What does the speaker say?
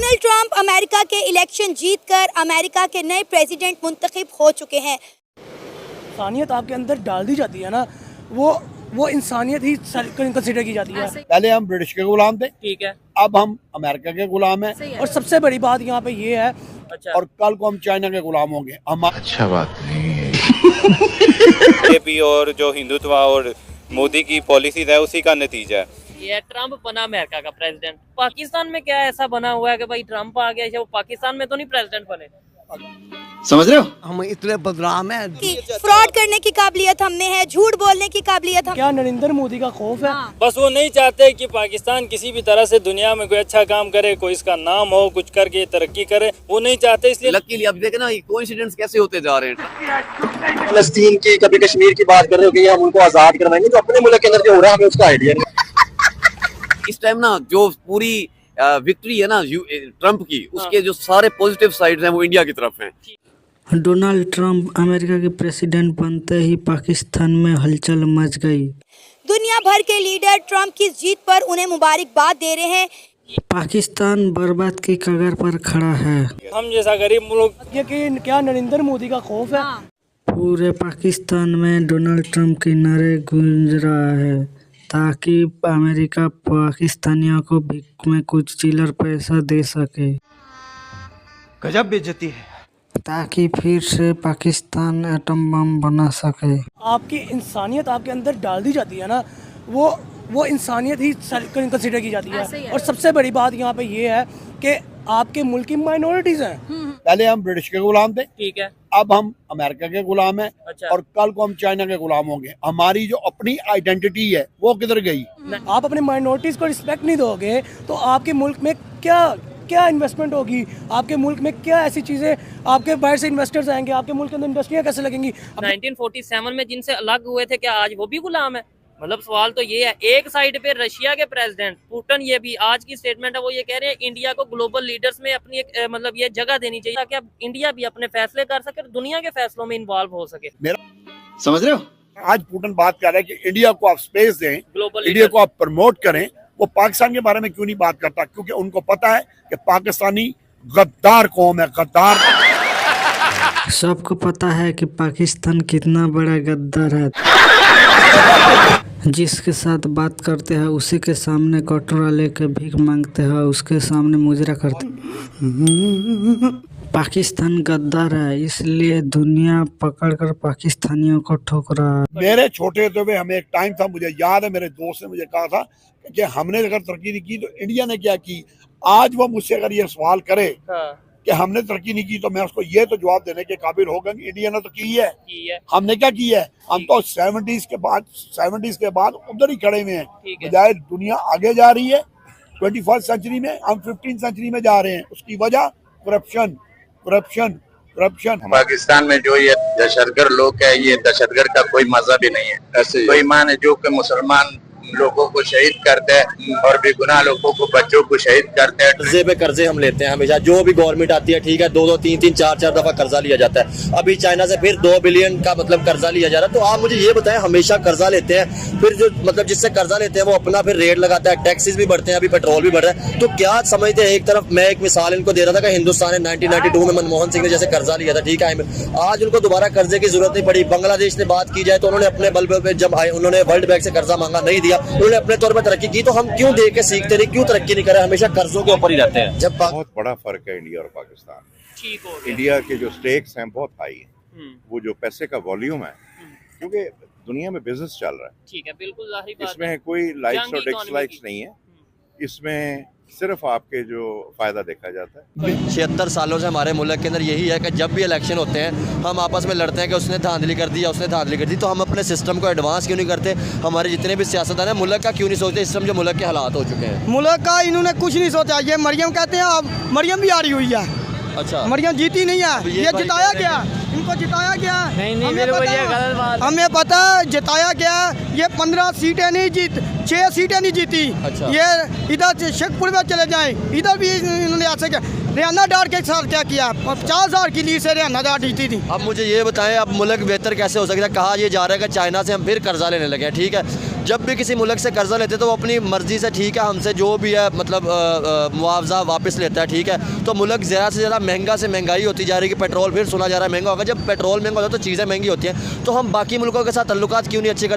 Donald Trump America के election जीतकर America के नए प्रेसिडेंट मुंतखब हो चुके हैं। इंसानियत आपके अंदर डाल दी जाती है ना, वो इंसानियत ही कंसिडर की जाती है। पहले हम ब्रिटिश के गुलाम थे, ठीक है, अब हम अमेरिका के गुलाम हैं। और सबसे बड़ी बात यहाँ पे ये है, अच्छा, और कल को हम चाइना के गुलाम होंगे। हम अच्छा बात नहीं है। बीजेपी और जो हिंदुत्व और मोदी की पॉलिसीज है उसी का नतीजा है। ये ट्रम्प बना अमेरिका का प्रेसिडेंट। पाकिस्तान में क्या ऐसा बना हुआ है कि भाई ट्रम्प आ गया, वो पाकिस्तान में तो नहीं प्रेसिडेंट बने। समझ रहे हो? हम इतने बदनाम हैं कि फ्रॉड करने की काबिलियत हम में है, झूठ बोलने की काबिलियत हम। क्या नरेंद्र मोदी का खौफ है? बस वो नहीं चाहते कि पाकिस्तान किसी भी तरह से दुनिया में कोई अच्छा काम करे, कोई इसका नाम हो, कुछ करके तरक्की करे, वो नहीं चाहते। इसलिए लकीली अब देखे ना कोइंसिडेंस कैसे होते जा रहे हैं। फलस्तीन की, कभी कश्मीर की बात कर रहे हो कि हम उनको आजाद करवाएंगे, जो अपने मुल्क के अंदर जो हो रहा है हमें उसका आइडिया नहीं। इस टाइम ना जो पूरी विक्ट्री है ना ट्रम्प की, उसके जो सारे पॉजिटिव साइड्स हैं वो इंडिया की तरफ हैं। डोनाल्ड ट्रंप अमेरिका के प्रेसिडेंट बनते ही पाकिस्तान में हलचल मच गई। दुनिया भर के लीडर ट्रंप की जीत पर उन्हें मुबारकबाद दे रहे हैं। पाकिस्तान बर्बाद की कगार पर खड़ा है। हम जैसा गरीब मुल्क, ये कि क्या नरेंद्र मोदी का खौफ है? पूरे पाकिस्तान में डोनाल्ड ट्रंप के नारे गूंज रहा है ताकि अमेरिका पाकिस्तानियों को भीख में कुछ चिल्लर पैसा दे सके। गजब बेइज्जती है। ताकि फिर से पाकिस्तान एटम बम बना सके। आपकी इंसानियत आपके अंदर डाल दी जाती है ना, वो इंसानियत ही कंसिडर की जाती है। और सबसे बड़ी बात यहाँ पे ये है कि आपके मुल्क की माइनॉरिटीज हैं। पहले हम ब्रिटिश के गुलाम थे, ठीक है, अब हम अमेरिका के गुलाम हैं। अच्छा, और कल को हम चाइना के गुलाम होंगे। हमारी जो अपनी आइडेंटिटी है वो किधर गई? आप अपने माइनॉरिटीज को रिस्पेक्ट नहीं दोगे तो आपके मुल्क में क्या इन्वेस्टमेंट होगी? आपके मुल्क में क्या ऐसी चीजें, आपके बाहर से इन्वेस्टर्स आएंगे, आपके मुल्क के अंदर इंडस्ट्रियाँ कैसे लगेंगी? 1947 में जिनसे अलग हुए थे, क्या आज वो भी गुलाम है? मतलब सवाल तो ये है। एक साइड पे रशिया के प्रेसिडेंट पुतिन, ये भी आज की स्टेटमेंट है, वो ये कह रहे हैं इंडिया को ग्लोबल लीडर्स में अपनी एक मतलब ये जगह देनी चाहिए ताकि अब इंडिया भी अपने फैसले कर सके और दुनिया के फैसलों में इन्वॉल्व हो सके। समझ रहे हो? आज पुतिन बात कर रहे हैं कि इंडिया को आप स्पेस दें, ग्लोबल इंडिया को आप प्रमोट करें। वो पाकिस्तान के बारे में क्यों नहीं बात करता? क्योंकि उनको पता है कि पाकिस्तानी गद्दार कौम है, गद्दार। सबको पता है कि पाकिस्तान कितना बड़ा गद्दार है। जिसके साथ बात करते हैं उसी के सामने कटोरा लेकर भीख मांगते हैं, उसके सामने मुजरा करते। पाकिस्तान गद्दार है, इसलिए दुनिया पकड़कर पाकिस्तानियों को ठोक रहा है। मेरे छोटे होते हुए हमें एक टाइम था, मुझे याद है, मेरे दोस्त ने मुझे कहा था कि हमने अगर तरक्की नहीं की तो इंडिया ने क्या की। आज वो मुझसे अगर ये सवाल करे कि हमने तरक्की नहीं की तो मैं उसको ये तो जवाब देने के काबिल होगा कि इंडिया ने तो की है। हमने क्या की है? हम तो 70s के बाद उधर ही खड़े हुए हैं। बजाय दुनिया आगे जा रही है 21st सेंचुरी में, हम 15th सेंचुरी में जा रहे हैं। उसकी वजह करप्शन। पाकिस्तान में जो ये दहशतगर्द लोग है, ये दहशतगर्द का कोई मजहब ही नहीं है। कोई ईमान है जो कि मुसलमान लोगों को शहीद करते हैं और बेगुनाह लोगों को, बच्चों को शहीद करते हैं। कर्जे पे कर्जे हम लेते हैं हमेशा, जो भी गवर्नमेंट आती है, ठीक है, 2-2, 3-3, 4-4 दफा कर्जा लिया जाता है। अभी चाइना से फिर 2 बिलियन का मतलब कर्जा लिया जा रहा है। तो आप मुझे ये बताएं, हमेशा कर्जा लेते हैं, फिर जो मतलब जिससे कर्जा लेते हैं वो अपना फिर रेट लगाता है, टैक्सेस भी बढ़ते हैं, अभी पेट्रोल भी बढ़ रहा है। तो क्या समझते हैं? एक तरफ मैं एक मिसाल इनको दे रहा था कि हिंदुस्तान ने 1992 में मनमोहन सिंह ने जैसे कर्जा लिया था, ठीक है, आज उनको दोबारा कर्जे की जरूरत नहीं पड़ी। बांग्लादेश ने बात की जाए तो उन्होंने अपने बल पे जब आए, उन्होंने वर्ल्ड बैंक से कर्जा मांगा, नहीं दिया, उन्होंने अपने तौर तरक्की की। तो हम क्यों देख के सीखते रहे, क्यों तरक्की नहीं करे, हमेशा कर्जों के ऊपर ही रहते हैं? जब बहुत बड़ा फर्क है इंडिया और पाकिस्तान। ठीक हो गया। इंडिया के जो स्टेक्स हैं बहुत हाई है, वो जो पैसे का वॉल्यूम है, क्योंकि दुनिया में बिजनेस चल रहा है। ठीक है, बिल्कुल जाहिर बात है। इसमें कोई लाइक्स और डिसलाइक्स नहीं है, इसमें सिर्फ आपके जो फायदा देखा जाता है। 76 सालों से हमारे मुल्क के अंदर यही है कि जब भी इलेक्शन होते हैं हम आपस में लड़ते हैं कि उसने धांधली कर दी या उसने धांधली कर दी। तो हम अपने सिस्टम को एडवांस क्यों नहीं करते? हमारे जितने भी सियासतदान हैं मुल्क का क्यों नहीं सोचते? इस समय जो मुल्क के हालात हो चुके हैं, मुल्क का इन्होंने कुछ नहीं सोचा। ये मरियम कहते हैं, अब मरियम भी आ रही हुई है। अच्छा, मरियम जीती नहीं है, ये जिताया गया, इनको जिताया गया। हमें पता है जिताया गया। ये 15 सीटें नहीं जीत, 6 सीटें नहीं जीती। अच्छा। ये इधर शेखपुर में चले जाएं, इधर भी इन्होंने ऐसे किया। रियाना डार के साथ क्या किया? 50,000 की लीड से रियाना डार जीती थी। अब मुझे ये बताएं, अब मुल्क बेहतर कैसे हो सकता है? कहा ये जा रहा है कि चाइना से हम फिर कर्जा लेने लगे हैं, ठीक है, जब भी किसी मुल्क से कर्जा लेते हैं तो वो अपनी मर्जी से, ठीक है, हमसे जो भी है मतलब मुआवजा वापस लेता है, ठीक है। तो मुल्क ज़्यादा से ज़्यादा महंगा से महंगाई होती जा रही है कि पेट्रोल फिर सुना जा रहा है महंगा होगा। जब पेट्रोल महंगा होता है तो चीज़ें महंगी होती हैं, तो हम बाकी मुल्कों के साथ तल्लुकात क्यों नहीं अच्छे करते?